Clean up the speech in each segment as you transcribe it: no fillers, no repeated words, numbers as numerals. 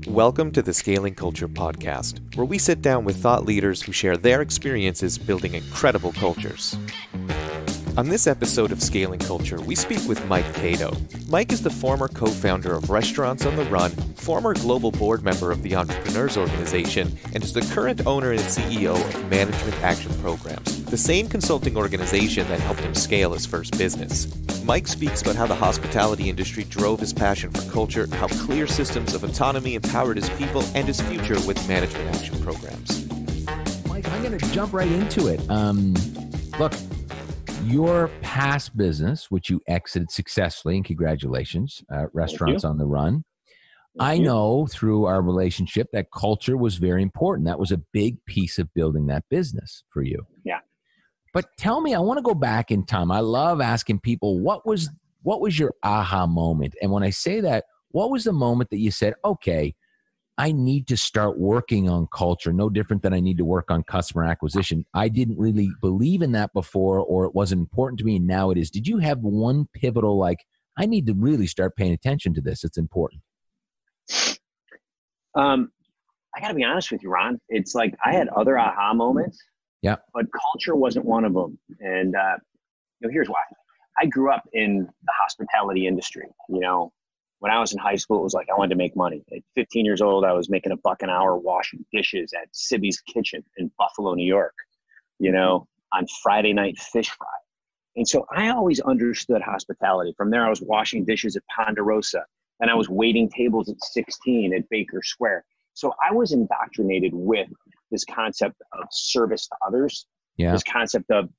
Welcome to the Scaling Culture podcast, where we sit down with thought leaders who share their experiences building incredible cultures. On this episode of Scaling Culture, we speak with Mike Caito. Mike is the former co-founder of Restaurants on the Run, former global board member of the Entrepreneurs Organization, and is the current owner and CEO of Management Action Programs, the same consulting organization that helped him scale his first business. Mike speaks about how the hospitality industry drove his passion for culture, how clear systems of autonomy empowered his people, and his future with Management Action Programs. Mike, I'm going to jump right into it. Look, your past business, which you exited successfully, and congratulations, Restaurants on the Run. I know through our relationship that culture was very important. That was a big piece of building that business for you. Yeah. But tell me, I want to go back in time. I love asking people, what was your aha moment? And when I say that, what was the moment that you said, okay, I need to start working on culture, no different than I need to work on customer acquisition. I didn't really believe in that before, or it wasn't important to me, and now it is. Did you have one pivotal, like, I need to really start paying attention to this? It's important. I got to be honest with you, Ron. It's like I had other aha moments. Yeah. But culture wasn't one of them. And, here's why. I grew up in the hospitality industry. When I was in high school, it was like I wanted to make money. At 15 years old, I was making $1 an hour washing dishes at Sibby's Kitchen in Buffalo, New York, on Friday night fish fry. And so I always understood hospitality. From there, I was washing dishes at Ponderosa, and I was waiting tables at 16 at Baker Square. So I was indoctrinated with this concept of service to others, this concept of,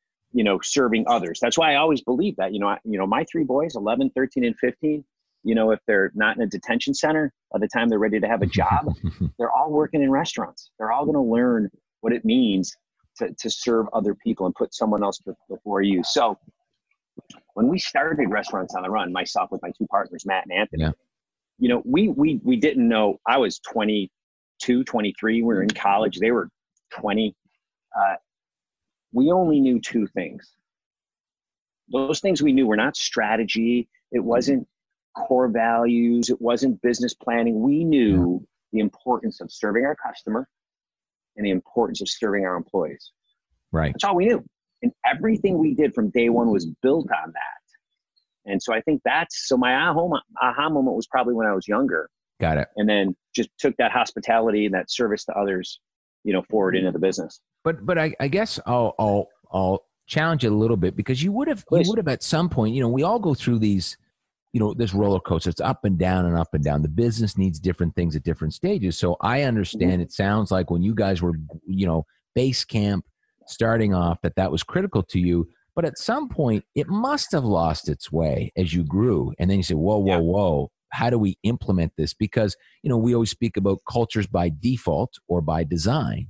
serving others. That's why I always believe that, my three boys, 11, 13, and 15, if they're not in a detention center, by the time they're ready to have a job, they're all working in restaurants. They're all going to learn what it means to serve other people and put someone else before you. So when we started Restaurants on the Run, myself with my two partners, Matt and Anthony, we didn't know. I was 22, 23. We were in college. They were 20. We only knew two things. Those things we knew were not strategy. It wasn't core values. It wasn't business planning. We knew the importance of serving our customer and the importance of serving our employees. Right. That's all we knew. And everything we did from day one was built on that. And so I think so my aha moment was probably when I was younger. Got it. And then just took that hospitality and that service to others, forward into the business. But I guess I'll challenge it a little bit, because you would have at some point, we all go through these, this roller coaster. It's up and down and up and down. The business needs different things at different stages. So I understand It sounds like when you guys were, base camp starting off, that was critical to you. But at some point, it must have lost its way as you grew. And then you say, whoa. How do we implement this? Because, we always speak about cultures by default or by design.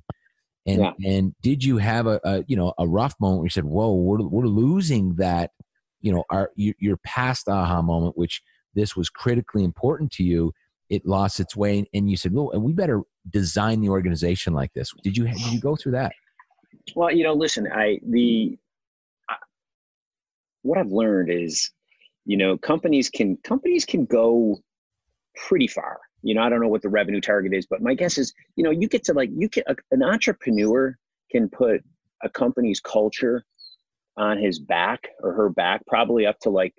And did you have a rough moment where you said, whoa, we're losing that, your past aha moment, which this was critically important to you, it lost its way. And you said, well, and we better design the organization like this. Did you go through that? Well, listen, what I've learned is, companies can go pretty far. I don't know what the revenue target is, but my guess is, an entrepreneur can put a company's culture on his back or her back, probably up to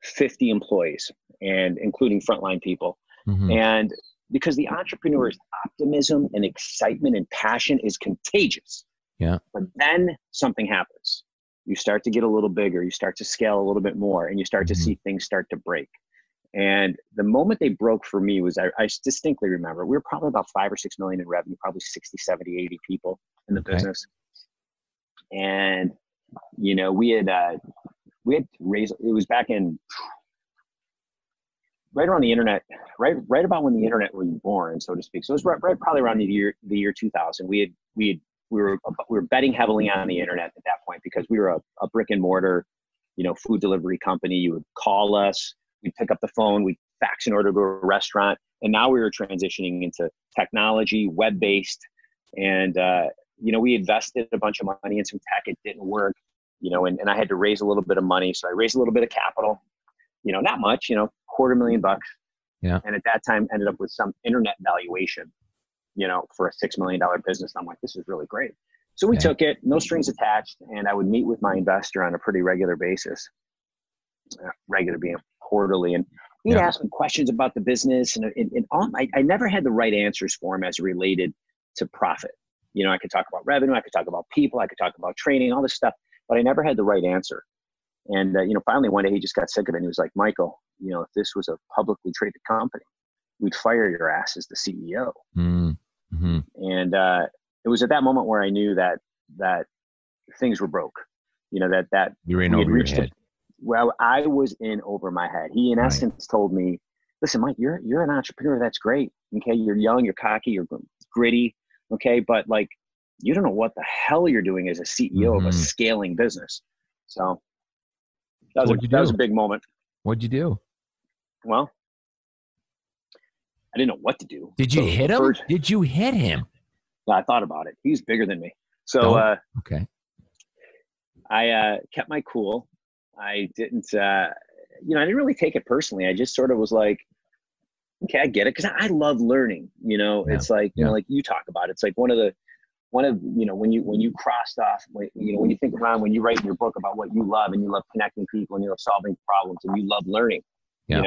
50 employees, and including frontline people. Mm-hmm. And because the entrepreneur's optimism and excitement and passion is contagious. Yeah. But then something happens. You start to get a little bigger, you start to scale a little bit more, and you start to see things start to break. And the moment they broke for me was, I distinctly remember, we were probably about 5 or 6 million in revenue, probably 60, 70, 80 people in the business. And, we had raised, it was back in, right around the internet, right about when the internet was born, so to speak. So it was right probably around the year 2000. We were betting heavily on the internet at that point, because we were a brick and mortar, food delivery company. You would call us, we'd pick up the phone, we'd fax an order to a restaurant. And now we were transitioning into technology, web-based. And, we invested a bunch of money in some tech. It didn't work, and I had to raise a little bit of money. So I raised a little bit of capital, not much, $250,000. Yeah. And at that time ended up with some internet valuation, for a $6 million business. I'm like, this is really great. So we took it, no strings attached. And I would meet with my investor on a pretty regular basis, regular being quarterly. And he'd ask me questions about the business and all. I never had the right answers for him as related to profit. I could talk about revenue, I could talk about people, I could talk about training, all this stuff, but I never had the right answer. And, finally one day he just got sick of it. And he was like, Michael, if this was a publicly traded company, we'd fire your ass as the CEO. Mm-hmm. And it was at that moment where I knew that things were broke, that you were in over your head. Well, I was in over my head. He, in essence, told me, listen, Mike, you're an entrepreneur. That's great. Okay. You're young, you're cocky, you're gritty. Okay. But you don't know what the hell you're doing as a CEO of a scaling business. So that was a big moment. What'd you do? Well, I didn't know what to do. Did you hit him? Did you hit him? I thought about it. He's bigger than me. So, okay. I kept my cool. I didn't, I didn't really take it personally. I just sort of was like, okay, I get it. Cause I love learning, it's like, like you talk about, it's like one of, when you crossed off, when you think around, when you write in your book about what you love and you love connecting people and you love solving problems and you love learning, and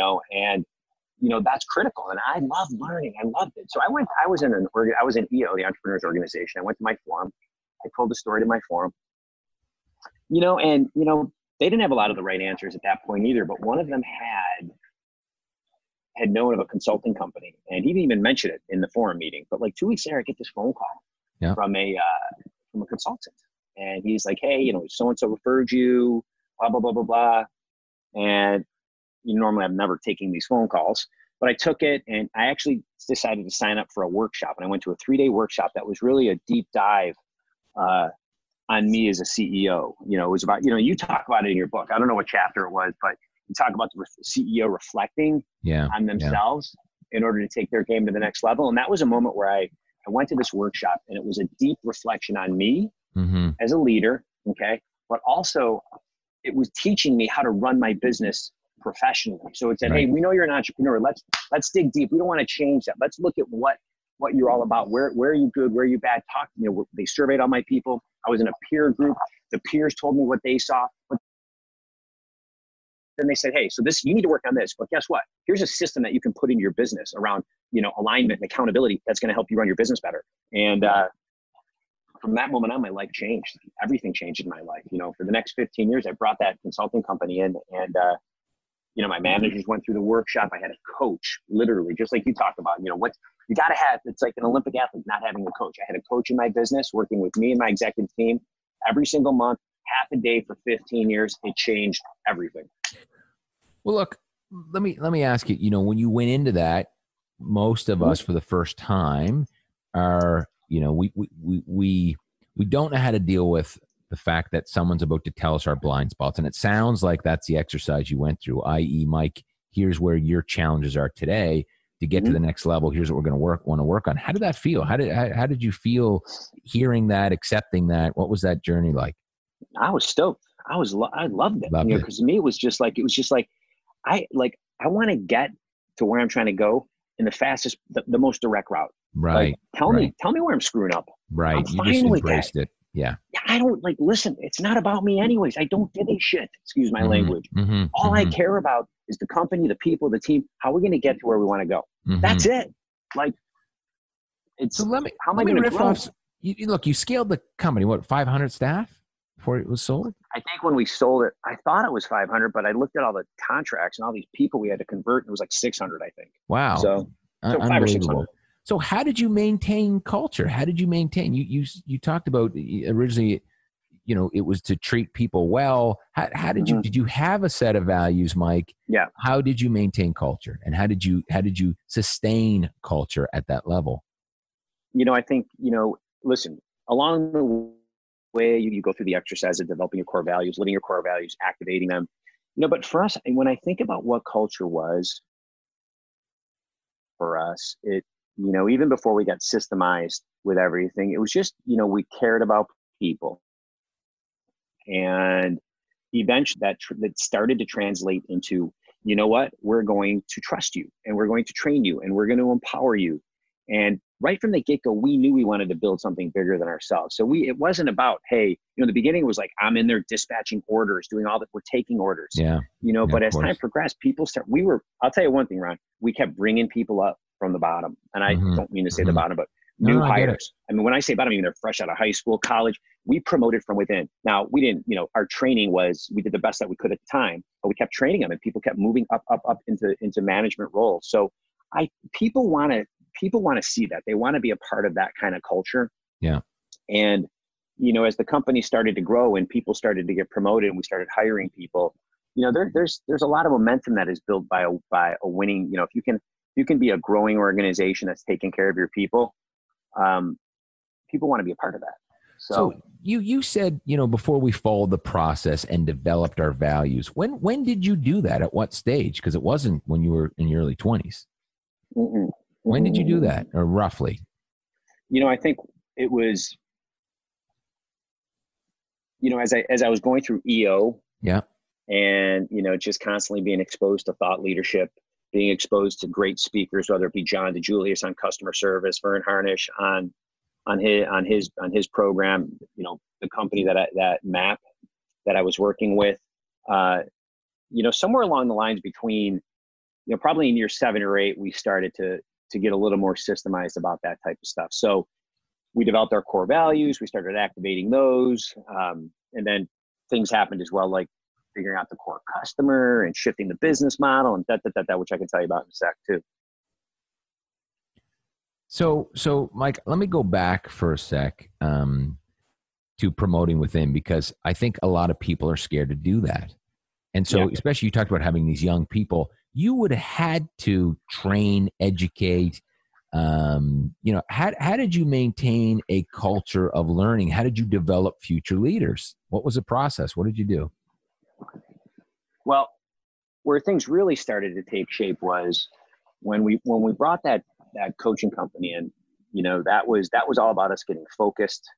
that's critical. And I love learning. I loved it. So I was in EO, the Entrepreneurs Organization. I went to my forum. I told the story to my forum, and, they didn't have a lot of the right answers at that point either, but one of them had known of a consulting company, and he didn't even mention it in the forum meeting. But 2 weeks later, I get this phone call from a consultant, and he's like, "Hey, so-and-so referred you, blah, blah, blah, blah, blah." And normally I'm never taking these phone calls, but I took it, and I actually decided to sign up for a workshop. And I went to a 3-day workshop that was really a deep dive on me as a CEO. It was about, you talk about it in your book. I don't know what chapter it was, but you talk about the CEO reflecting on themselves in order to take their game to the next level. And that was a moment where I went to this workshop, and it was a deep reflection on me as a leader. Okay. But also it was teaching me how to run my business professionally. So it said, hey, we know you're an entrepreneur. Let's dig deep. We don't want to change that. Let's look at what you're all about. Where are you good? Where are you bad? They surveyed all my people. I was in a peer group. The peers told me what they saw. But then they said, hey, so you need to work on this. But guess what? Here's a system that you can put into your business around, alignment and accountability that's going to help you run your business better. And from that moment on, my life changed. Everything changed in my life. For the next 15 years, I brought that consulting company in, and my managers went through the workshop. I had a coach, literally, just like you talked about, what you got to have. It's like an Olympic athlete not having a coach. I had a coach in my business working with me and my executive team every single month, half a day for 15 years. It changed everything. Well, look, let me ask you, when you went into that, most of us for the first time are, we don't know how to deal with the fact that someone's about to tell us our blind spots. And it sounds like that's the exercise you went through, i.e., Mike, here's where your challenges are today to get to the next level. Here's what we're going to want to work on. How did that feel? How did you feel hearing that, accepting that? What was that journey like? I was stoked. I loved it. Because to me, it was just like, I want to get to where I'm trying to go in the fastest, the most direct route. Right. Tell me where I'm screwing up. Right. I'm You just embraced it. Yeah. I don't listen, it's not about me anyways. I don't give a shit. Excuse my language. All I care about is the company, the people, the team, how we're going to get to where we want to go. That's it. So let me riff off. You scaled the company, 500 staff before it was sold? I think when we sold it, I thought it was 500, but I looked at all the contracts and all these people we had to convert, and it was like 600, I think. Wow. So 500 or 600. So how did you maintain culture? How did you maintain? You talked about originally, it was to treat people well. How did did you have a set of values, Mike? Yeah. How did you maintain culture, and how did you sustain culture at that level? I think, listen, along the way, you go through the exercise of developing your core values, living your core values, activating them, but for us, when I think about what culture was for us, it, even before we got systemized with everything, it was just, we cared about people. And eventually that started to translate into, you know what, we're going to trust you and we're going to train you and we're going to empower you. And right from the get-go, we knew we wanted to build something bigger than ourselves. So it wasn't about, hey, the beginning was like, I'm in there dispatching orders, doing all that. We're taking orders, Yeah. But as time progressed, I'll tell you one thing, Ron, we kept bringing people up from the bottom. And I don't mean to say the bottom, but new hires. I mean, when I say bottom, I mean, they're fresh out of high school, college. We promoted from within. Now, we didn't, our training we did the best that we could at the time, but we kept training them and people kept moving up into management roles. So people want to see that. They want to be a part of that kind of culture. Yeah. And, as the company started to grow and people started to get promoted and we started hiring people, there's a lot of momentum that is built by a winning, if you can be a growing organization that's taking care of your people, people want to be a part of that. So you said, before we followed the process and developed our values, when did you do that? At what stage? Because it wasn't when you were in your early 20s. When did you do that, or roughly? I think it was, as I was going through EO, yeah, and just constantly being exposed to thought leadership, being exposed to great speakers, whether it be John DeJulius on customer service, Vern Harnish on his program, the company that MAP that I was working with, somewhere along the lines between, probably in year 7 or 8, we started to get a little more systemized about that type of stuff. So we developed our core values, we started activating those, and then things happened as well, like figuring out the core customer and shifting the business model and that, which I can tell you about in a sec too. So Mike, let me go back for a sec to promoting within, because I think a lot of people are scared to do that. And so, especially you talked about having these young people, you would have had to train, educate. How did you maintain a culture of learning? How did you develop future leaders? What was the process? What did you do? Well, where things really started to take shape was when we brought that coaching company in. That was all about us getting focused,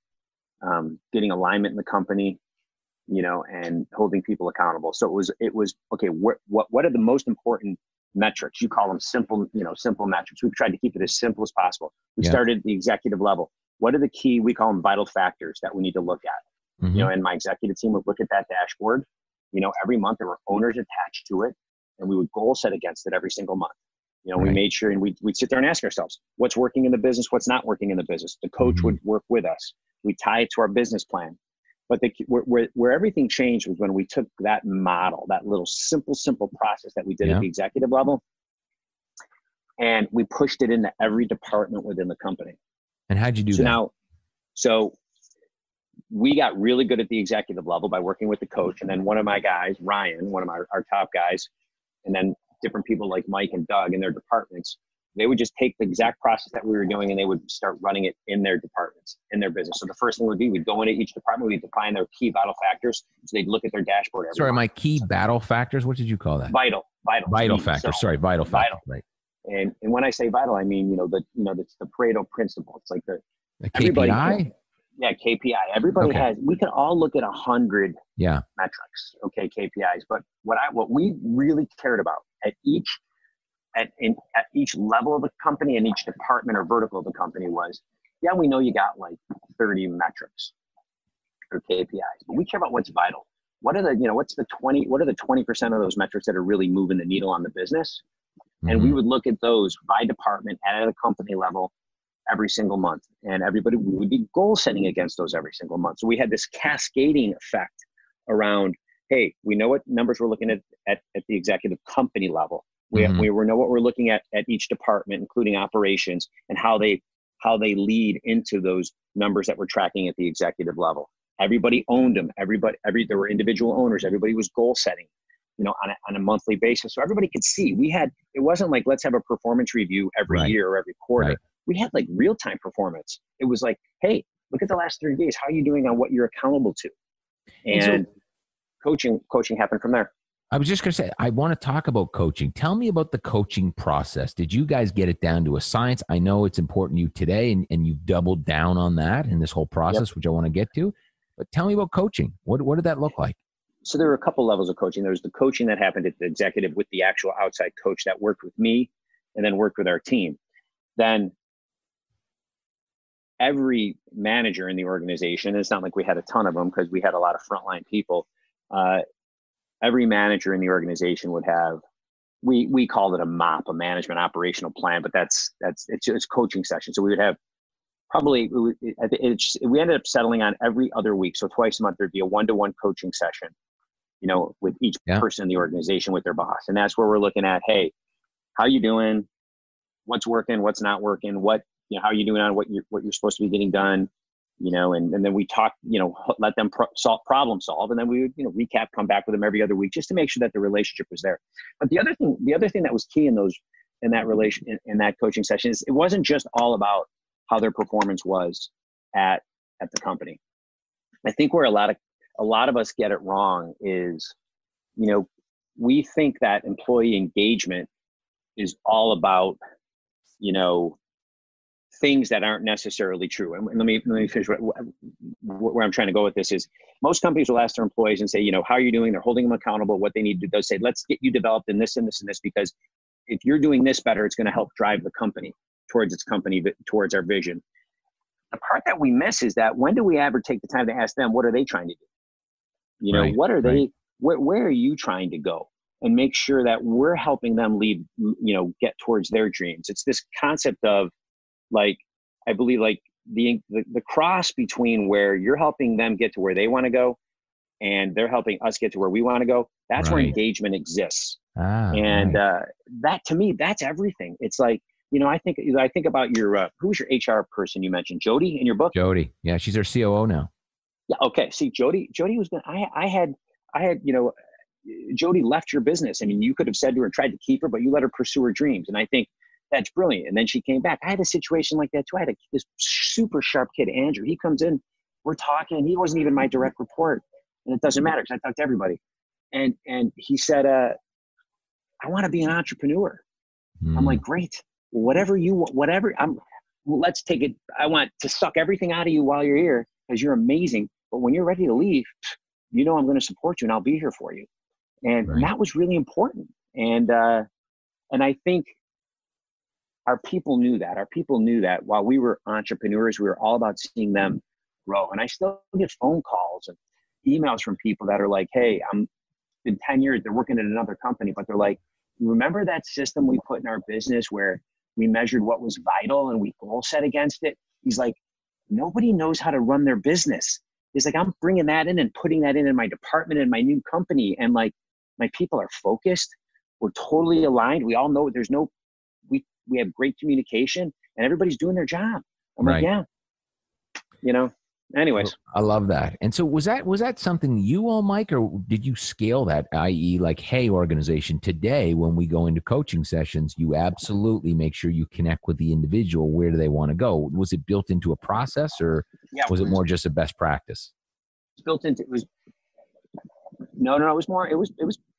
getting alignment in the company, and holding people accountable. So it was okay. What are the most important metrics? You call them simple metrics. We've tried to keep it as simple as possible. We started at the executive level. What are the key, we call them vital factors that we need to look at? And my executive team would look at that dashboard. Every month there were owners attached to it, and we would goal set against it every single month. We made sure, and we'd sit there and ask ourselves, what's working in the business? What's not working in the business? The coach would work with us. We tie it to our business plan. But where everything changed was when we took that model, that little simple process that we did at the executive level, and we pushed it into every department within the company. And how'd you do that? So we got really good at the executive level by working with the coach. And then one of my guys, Ryan, one of our top guys, and then different people like Mike and Doug in their departments, they would just take the exact process that we were doing and they would start running it in their departments, in their business. So the first thing would be, we'd go into each department, we'd define their key vital factors. So they'd look at their dashboard. My key battle factors. What did you call that? Vital factors. So, vital factors. Right. And when I say vital, I mean, it's the Pareto principle. It's like the KPI. KPI. Everybody has, we can all look at 100 metrics, KPIs. But what we really cared about at each level of the company and each department or vertical of the company was, we know you got like 30 metrics or KPIs, but we care about what's vital. What are the 20% of those metrics that are really moving the needle on the business? And we would look at those by department at a company level every single month. And we would be goal setting against those every single month. So we had this cascading effect around, hey, we know what numbers we're looking at the executive company level. We know what we're looking at each department, including operations, and how they lead into those numbers that we're tracking at the executive level. Everybody owned them. There were individual owners. Everybody was goal setting, on a monthly basis. So everybody could see. It wasn't like, let's have a performance review every year or every quarter. Right. We had like real-time performance. It was like, hey, look at the last 30 days. How are you doing on what you're accountable to? And so, coaching happened from there. I was just going to say, I want to talk about coaching. Tell me about the coaching process. Did you guys get it down to a science? I know it's important to you today, and you've doubled down on that in this whole process, which I want to get to. But tell me about coaching. What did that look like? So there were a couple levels of coaching. There was the coaching that happened at the executive with the actual outside coach that worked with me and then worked with our team. Then every manager in the organization, it's not like we had a ton of them because we had a lot of frontline people. Every manager in the organization would have, we called it a MOP, a management operational plan, but it's coaching session. So we would have probably, we ended up settling on every other week. So twice a month, there'd be a one-to-one coaching session, with each person in the organization with their boss. And that's where we're looking at, hey, how you doing? What's working? What's not working? How are you doing on what you're supposed to be getting done? And then we talk, let them problem solve. And then we would, recap, come back with them every other week just to make sure that the relationship was there. But the other thing that was key in that coaching session is it wasn't just all about how their performance was at the company. I think where a lot of us get it wrong is, we think that employee engagement is all about, things that aren't necessarily true. And let me finish where I'm trying to go with this is most companies will ask their employees and say, how are you doing? They're holding them accountable. What they need to do is say, let's get you developed in this and this and this, because if you're doing this better, it's going to help drive the company towards our vision. The part that we miss is that when do we ever take the time to ask them, what are they trying to do? What are they, where are you trying to go? And make sure that we're helping them lead, get towards their dreams. It's this concept of, I believe the cross between where you're helping them get to where they want to go and they're helping us get to where we want to go. That's where engagement exists. That to me, that's everything. It's like, I think about who's your HR person you mentioned, Jody in your book? Jody. Yeah. She's our COO now. Yeah. Okay. See, Jody was good. I had, Jody left your business. I mean, you could have said to her and tried to keep her, but you let her pursue her dreams. And I think that's brilliant. And then she came back. I had a situation like that too. I had this super sharp kid, Andrew. He comes in, we're talking. He wasn't even my direct report. And it doesn't matter because I talk to everybody. And he said, I want to be an entrepreneur. I'm like, great. Whatever you want, let's take it. I want to suck everything out of you while you're here because you're amazing. But when you're ready to leave, I'm going to support you and I'll be here for you. And that was really important. And I think our people knew that. Our people knew that while we were entrepreneurs, we were all about seeing them grow. And I still get phone calls and emails from people that are like, hey, I'm been 10 years, they're working at another company, but they're like, remember that system we put in our business where we measured what was vital and we goal set against it? He's like, nobody knows how to run their business. He's like, I'm bringing that in and putting that in my department and my new company. And like, my people are focused. We're totally aligned. We all know we have great communication and everybody's doing their job. I'm like, yeah, anyways. I love that. And so was that something you all, Mike, or did you scale that, i.e. like, hey, organization, today, when we go into coaching sessions, you absolutely make sure you connect with the individual. Where do they want to go? Was it built into a process or was it more just a best practice? It was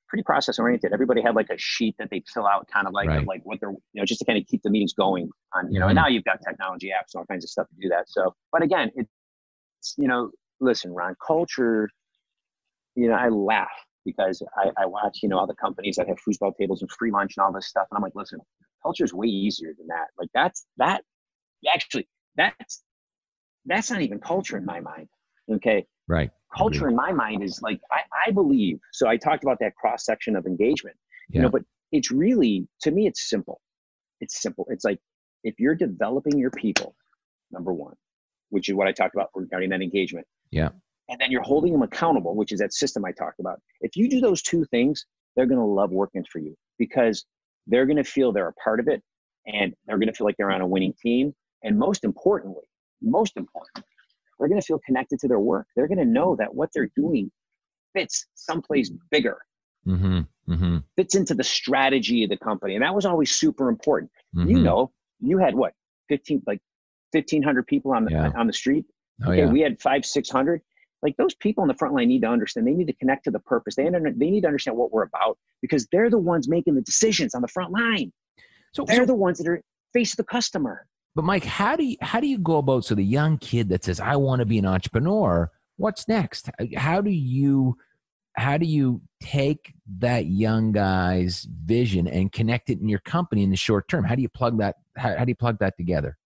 pretty process oriented. Everybody had like a sheet that they'd fill out kind of like what they're, just to kind of keep the meetings going on, and now you've got technology apps and all kinds of stuff to do that. So, but again, it's, listen, Ron, culture, I laugh because I watch, all the companies that have foosball tables and free lunch and all this stuff. And I'm like, listen, culture is way easier than that. Like that's not even culture in my mind. Okay. Right. Culture in my mind is like, I believe, so I talked about that cross section of engagement, but it's really, to me, it's simple. It's simple. It's like, if you're developing your people, number one, which is what I talked about regarding that engagement. Yeah. And then you're holding them accountable, which is that system I talked about. If you do those two things, they're going to love working for you because they're going to feel they're a part of it and they're going to feel like they're on a winning team. And most importantly, they're going to feel connected to their work. They're going to know that what they're doing fits someplace bigger, fits into the strategy of the company. And that was always super important. You had what, 1,500 people on the street. We had 500-600. Like those people on the front line need to understand, they need to connect to the purpose. They need to understand what we're about because they're the ones making the decisions on the front line. So they're the ones that are face the customer. But Mike, how do you go about, so the young kid that says, I want to be an entrepreneur, what's next? How do you how do you take that young guy's vision and connect it in your company in the short term? How do you plug that? How do you plug that together?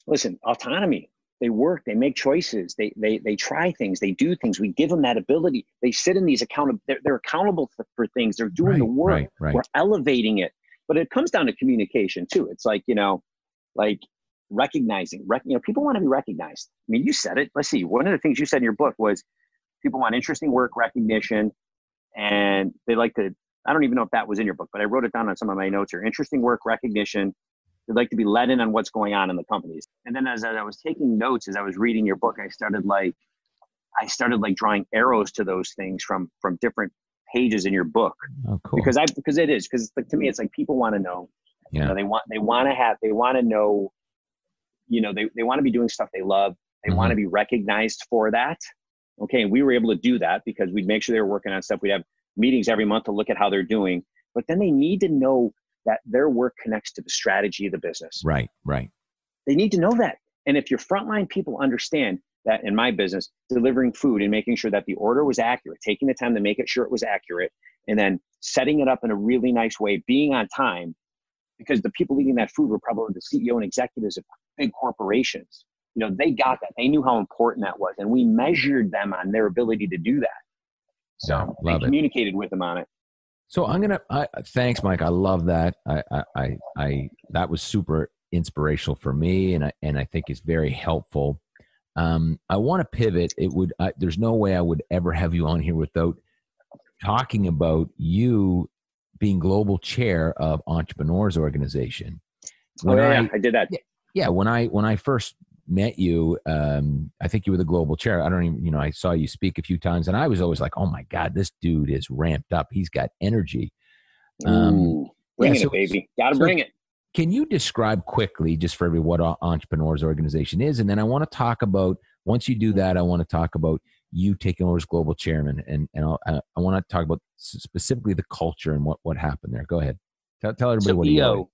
Listen, autonomy. They work, they make choices, they try things, they do things. We give them that ability. They sit in these they're accountable for things. They're doing the work. Right. We're elevating it. But it comes down to communication too. It's like, like recognizing, people want to be recognized. I mean, you said it. Let's see. One of the things you said in your book was people want interesting work recognition, and they like to, I don't even know if that was in your book, but I wrote it down on some of my notes here. Interesting work recognition. They'd like to be let in on what's going on in the companies. And then as I was taking notes, as I was reading your book, I started drawing arrows to those things from different pages in your book. Oh, cool. Because to me, it's like people want to know. Yeah. They want to know. They want to be doing stuff they love. They want to be recognized for that. Okay, and we were able to do that because we'd make sure they were working on stuff. We'd have meetings every month to look at how they're doing. But then they need to know that their work connects to the strategy of the business. Right. They need to know that. And if your frontline people understand that in my business, delivering food and making sure that the order was accurate, taking the time to make it sure it was accurate, and then setting it up in a really nice way, being on time, because the people eating that food were probably the CEO and executives of big corporations. They got that. They knew how important that was. And we measured them on their ability to do that. So I communicated with them on it. So thanks, Mike. I love that. That was super inspirational for me. And I think it's very helpful. I want to pivot. There's no way I would ever have you on here without talking about you being global chair of Entrepreneurs Organization. I did that. Yeah. When I first met you, I think you were the global chair. I don't even, I saw you speak a few times and I was always like, oh my God, this dude is ramped up. He's got energy. Bring it, baby. Got to bring it. Can you describe quickly, just for everyone, what Entrepreneurs Organization is? And then I want to talk about, once you do that, I want to talk about you taking over as global chairman. And I want to talk about specifically the culture and what happened there. Go ahead. Tell everybody what you do.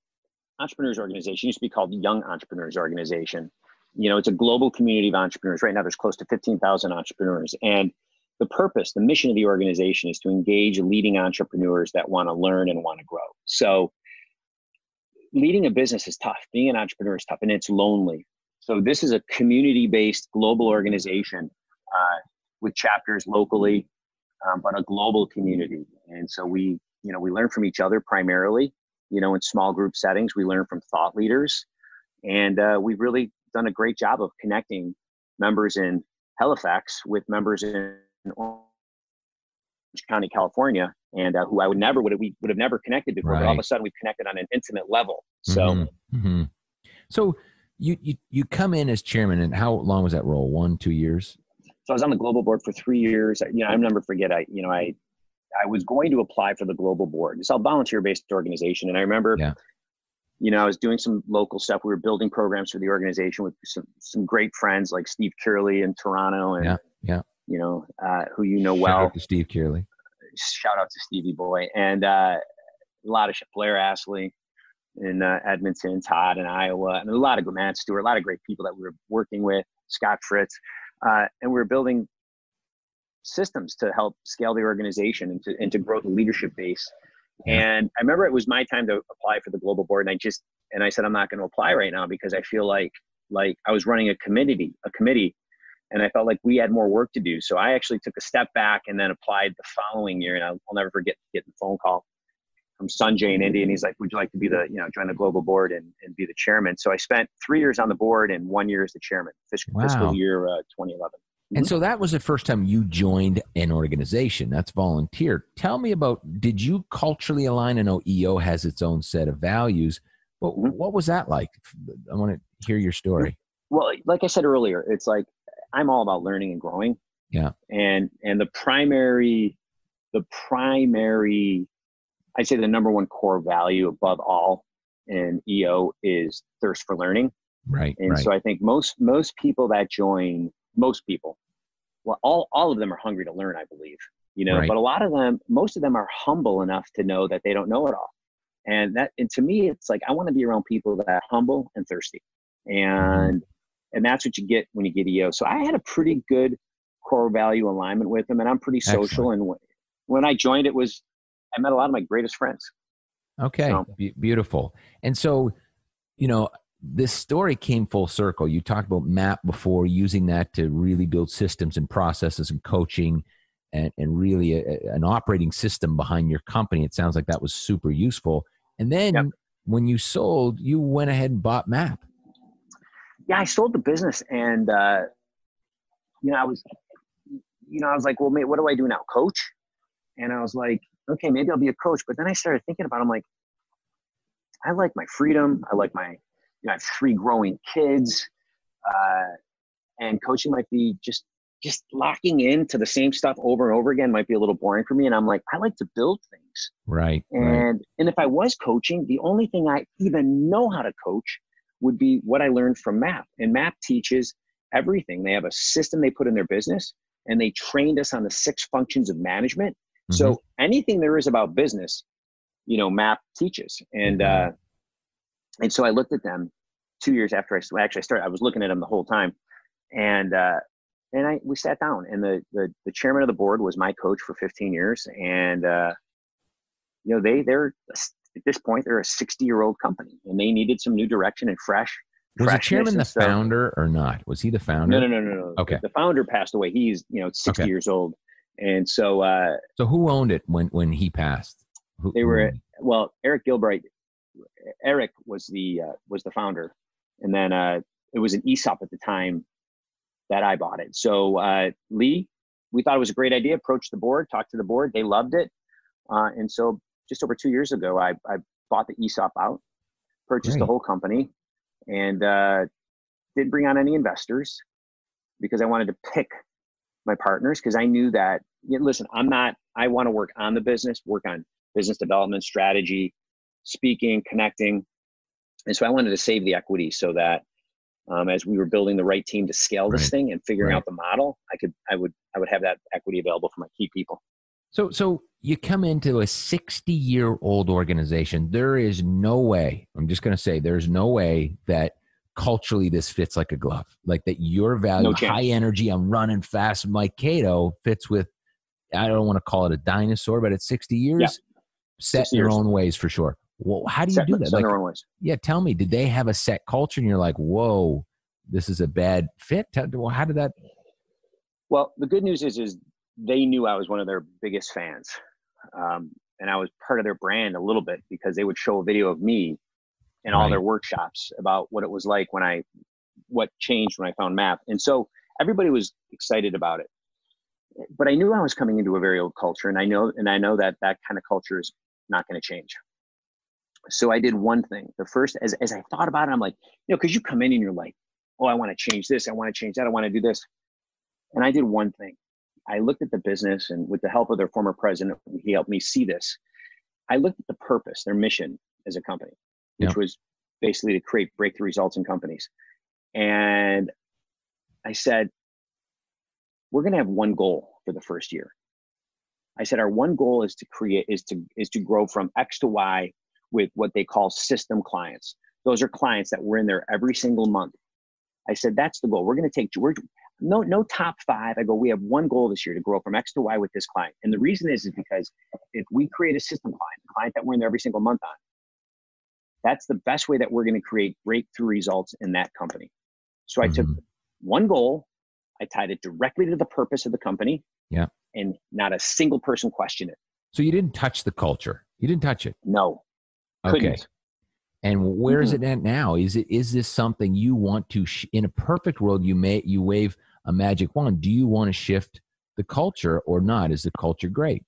Entrepreneurs Organization used to be called Young Entrepreneurs Organization. It's a global community of entrepreneurs. Right now, there's close to 15,000 entrepreneurs. And the mission of the organization is to engage leading entrepreneurs that want to learn and want to grow. So leading a business is tough. Being an entrepreneur is tough, and it's lonely. So this is a community-based global organization with chapters locally, but a global community. And so we learn from each other primarily, in small group settings. We learn from thought leaders. And we've really done a great job of connecting members in Halifax with members in Orange County, California, and who we would have never connected before. Right. But all of a sudden, we've connected on an intimate level. So, So you come in as chairman, and how long was that role? 1-2 years? So I was on the global board for 3 years. I'll never forget. I was going to apply for the global board. It's a volunteer-based organization, and I remember. Yeah. I was doing some local stuff. We were building programs for the organization with some great friends like Steve Kearley in Toronto, and who well. Shout out to Steve Kearley. Shout out to Stevie Boy, and a lot of Blair Ashley in Edmonton, Todd in Iowa, and a lot of Matt Stewart, a lot of great people that we were working with. Scott Fritz, and we were building systems to help scale the organization and to grow the leadership base. And I remember it was my time to apply for the global board, and I said, I'm not going to apply right now because I feel like I was running a committee, and I felt like we had more work to do. So I actually took a step back and then applied the following year. And I'll never forget getting a phone call from Sanjay in India, and he's like, would you like to be join the global board and be the chairman? So I spent 3 years on the board and 1 year as the chairman, fiscal year 2011. And so that was the first time you joined an organization. That's volunteer. Tell me did you culturally align? I know EO has its own set of values, but what was that like? I want to hear your story. Well, like I said earlier, it's like, I'm all about learning and growing. Yeah. And the primary, I'd say the number one core value above all in EO is thirst for learning. Right. And so I think most people that join, well, all of them are hungry to learn, I believe, but most of them are humble enough to know that they don't know it all. And to me, it's like, I want to be around people that are humble and thirsty. And that's what you get when you get EO. So I had a pretty good core value alignment with them, and I'm pretty social. when I joined, I met a lot of my greatest friends. Okay. So, Beautiful. And so, this story came full circle. You talked about MAP before, using that to really build systems and processes and coaching and really an operating system behind your company. It sounds like that was super useful. And then yep. when you sold, you went ahead and bought MAP. Yeah, I sold the business, and I was like, well, mate, what do I do now? Coach? And I was like, okay, maybe I'll be a coach. But then I started thinking about it. I'm like, I like my freedom. I like I have 3 growing kids, and coaching might be just locking into the same stuff over and over again might be a little boring for me. And I'm like, I like to build things. Right. And if I was coaching, the only thing I even know how to coach would be what I learned from MAP. And MAP teaches everything. They have a system they put in their business, and they trained us on the 6 functions of management. Mm-hmm. So anything there is about business, MAP teaches. And so I looked at them 2 years after I started. I was looking at them the whole time, and we sat down, and the chairman of the board was my coach for 15 years, and they're at this point they're a 60-year-old company, and they needed some new direction and fresh. Was the chairman the founder or not? Was he the founder? No. Okay. The founder passed away. He's 60 years old, and so. So who owned it when he passed? Eric Gilbright. Eric was the founder, and then it was an ESOP at the time that I bought it. So Lee, we thought it was a great idea. Approached the board, talked to the board. They loved it, and so just over 2 years ago, I bought the ESOP out, purchased the whole company, and didn't bring on any investors because I wanted to pick my partners, because I knew that, listen, I want to work on the business, work on business development, strategy, speaking, connecting. And so I wanted to save the equity so that as we were building the right team to scale this thing and figuring out the model, I would have that equity available for my key people. So you come into a 60-year-old organization. There is no way, I'm just going to say, there's no way that culturally this fits like a glove. Like that your value, high energy, I'm running fast, Mike Caito fits with, I don't want to call it a dinosaur, but at 60 years, set in your own ways for sure. Well, how do you do that? Set in their own ways. Yeah, tell me, did they have a set culture and you're like, whoa, this is a bad fit? Well, how did that? Well, the good news is they knew I was one of their biggest fans. And I was part of their brand a little bit, because they would show a video of me in all their workshops about what it was like what changed when I found MAP. And so everybody was excited about it. But I knew I was coming into a very old culture, and I know that kind of culture is not going to change. So I did one thing. The first, as I thought about it, I'm like, because you come in and you're like, oh, I want to change this, I want to change that, I want to do this. And I did one thing. I looked at the business, and with the help of their former president, he helped me see this. I looked at the purpose, their mission as a company, which was basically to create breakthrough results in companies. And I said, we're going to have one goal for the first year. I said, our one goal is to grow from X to Y with what they call system clients. Those are clients that we're in there every single month. I said, that's the goal. We're going to take, no top 5. I go, we have one goal this year to grow from X to Y with this client. And the reason is because if we create a system client, a client that we're in there every single month on, that's the best way that we're going to create breakthrough results in that company. So I took one goal, I tied it directly to the purpose of the company, and not a single person questioned it. So you didn't touch the culture. You didn't touch it. No. Couldn't. Okay. And where is it at now? Is this something you want to, in a perfect world, you wave a magic wand. Do you want to shift the culture or not? Is the culture great?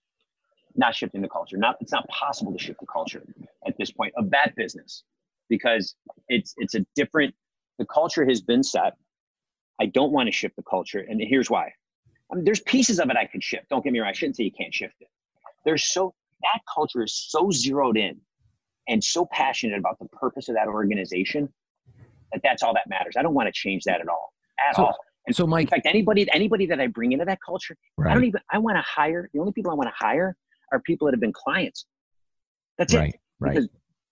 Not shifting the culture. It's not possible to shift the culture at this point of that business, because it's a different, the culture has been set. I don't want to shift the culture. And here's why. There's pieces of it I could shift. Don't get me wrong. I shouldn't say you can't shift it. That culture is so zeroed in and so passionate about the purpose of that organization that's all that matters. I don't want to change that at all. And so Mike, in fact, anybody that I bring into that culture, I want to hire, the only people I want to hire are people that have been clients. That's it. Because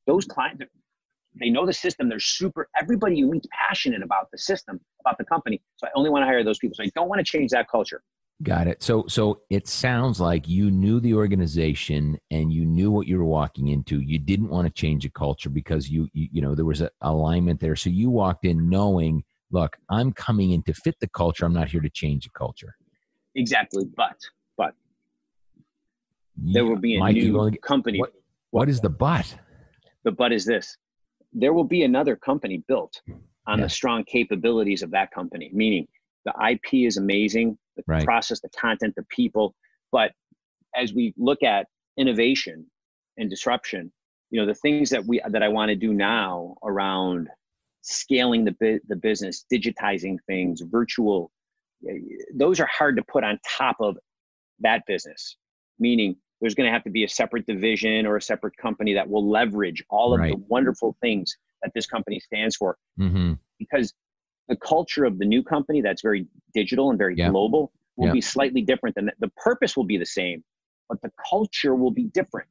those clients, they know the system. Everybody you meet's passionate about the system, about the company. So I only want to hire those people. So I don't want to change that culture. Got it. So it sounds like you knew the organization and you knew what you were walking into. You didn't want to change the culture because you know there was an alignment there. So you walked in knowing, look, I'm coming in to fit the culture. I'm not here to change the culture. Exactly. But there will be a new company. What is the but? The but is this. There will be another company built on the strong capabilities of that company, meaning the IP is amazing, the process, the content, the people. But as we look at innovation and disruption, you know, the things that I want to do now around scaling the business, digitizing things, virtual, those are hard to put on top of that business, meaning there's going to have to be a separate division or a separate company that will leverage all of the wonderful things that this company stands for. Because the culture of the new company that's very digital and very global will be slightly different than the purpose will be the same, but the culture will be different.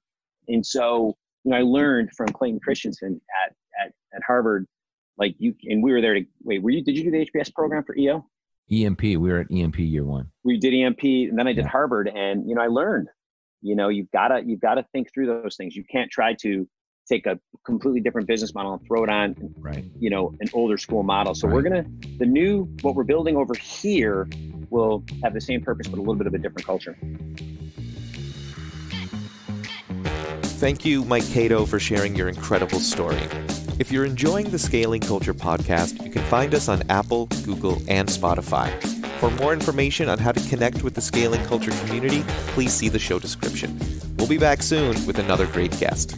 And so, you know, I learned from Clayton Christensen at Harvard, like and we were there to did you do the HBS program for EO? EMP. We were at EMP year one. We did EMP and then I did Harvard, and, you know, I learned, you know, you've got to think through those things. You can't try to take a completely different business model and throw it on, you know, an older school model. So what we're building over here will have the same purpose, but a little bit of a different culture. Thank you, Mike Caito, for sharing your incredible story. If you're enjoying the Scaling Culture podcast, you can find us on Apple, Google, and Spotify. For more information on how to connect with the Scaling Culture community, please see the show description. We'll be back soon with another great guest.